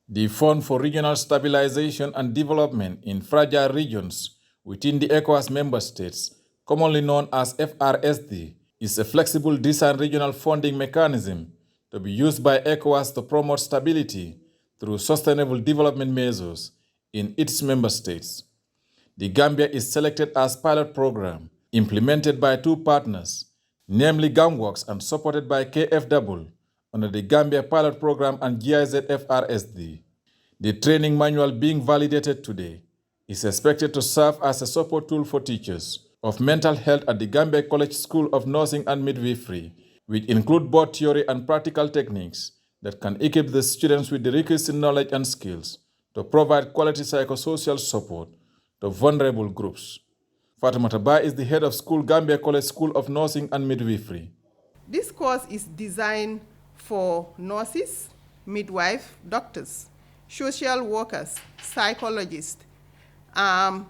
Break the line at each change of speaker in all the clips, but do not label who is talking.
The Fund for Regional Stabilization and Development in Fragile Regions within the ECOWAS member states, commonly known as FRSD, is a flexible design regional funding mechanism to be used by ECOWAS to promote stability through sustainable development measures in its member states. The Gambia is selected as pilot program implemented by two partners, namely GAMWORKS and supported by KFW under the Gambia Pilot Program and GIZ-FRSD. The training manual being validated today is expected to serve as a support tool for teachers of mental health at the Gambia College School of Nursing and Midwifery, which include both theory and practical techniques that can equip the students with the requisite knowledge and skills to provide quality psychosocial support to vulnerable groups. Fatimata Ba is the head of school Gambia College School of Nursing and Midwifery.
This course is designed for nurses, midwives, doctors, social workers, psychologists,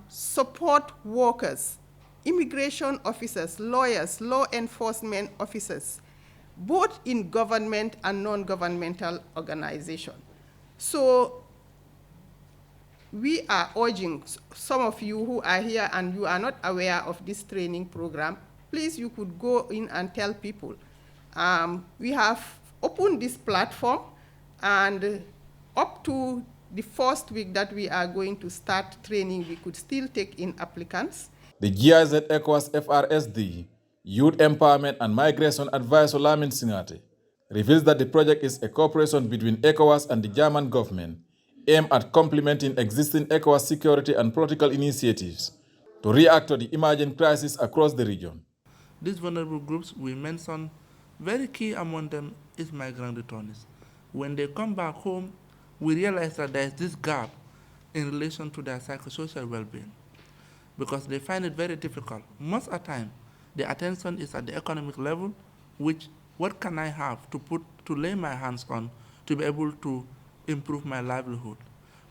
support workers, immigration officers, lawyers, law enforcement officers, both in government and non-governmental organizations. So we are urging some of you who are here and you are not aware of this training program, please, you could go in and tell people. We have opened this platform, and up to the first week that we are going to start training, we could still take in applicants.
The GIZ-ECOWAS FRSD, Youth Empowerment and Migration Advisor Lamin Singate, reveals that the project is a cooperation between ECOWAS and the German government, aimed at complementing existing ECOWAS security and political initiatives to react to the emerging crisis across the region.
These vulnerable groups we mentioned, very key among them is migrant returnees. When they come back home, we realize that there is this gap in relation to their psychosocial well-being, because they find it very difficult. Most of the time, the attention is at the economic level, which what can I have to lay my hands on to be able to improve my livelihood?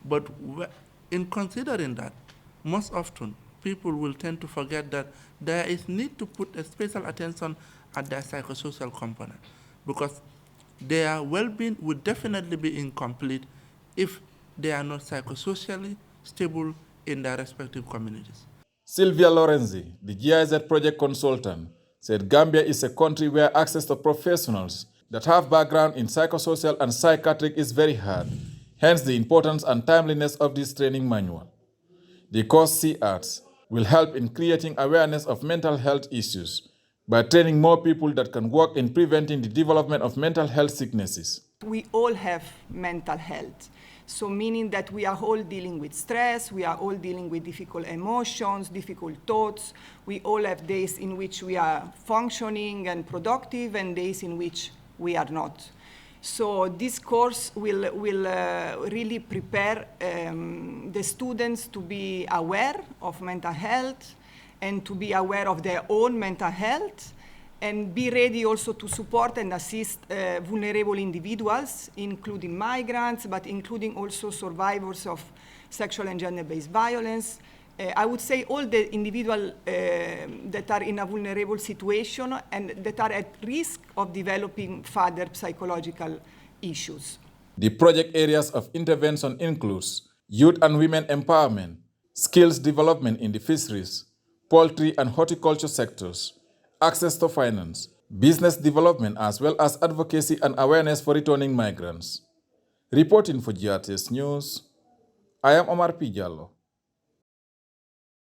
But in considering that, most often people will tend to forget that there is need to put a special attention at their psychosocial component, because their well-being would definitely be incomplete if they are not psychosocially stable in their respective communities.
Sylvia Lorenzi, the GIZ project consultant, said Gambia is a country where access to professionals that have background in psychosocial and psychiatric is very hard, hence the importance and timeliness of this training manual. The course C-Arts will help in creating awareness of mental health issues by training more people that can work in preventing the development of mental health sicknesses.
We all have mental health. So meaning that we are all dealing with stress, we are all dealing with difficult emotions, difficult thoughts. We all have days in which we are functioning and productive and days in which we are not. So this course will really prepare the students to be aware of mental health and to be aware of their own mental health, and be ready also to support and assist vulnerable individuals, including migrants, but including also survivors of sexual and gender-based violence. I would say all the individuals that are in a vulnerable situation and that are at risk of developing further psychological issues.
The project areas of intervention includes youth and women empowerment, skills development in the fisheries, poultry and horticulture sectors, access to finance, business development, as well as advocacy and awareness for returning migrants. Reporting for GRTS News, I am Omar P. Jallo.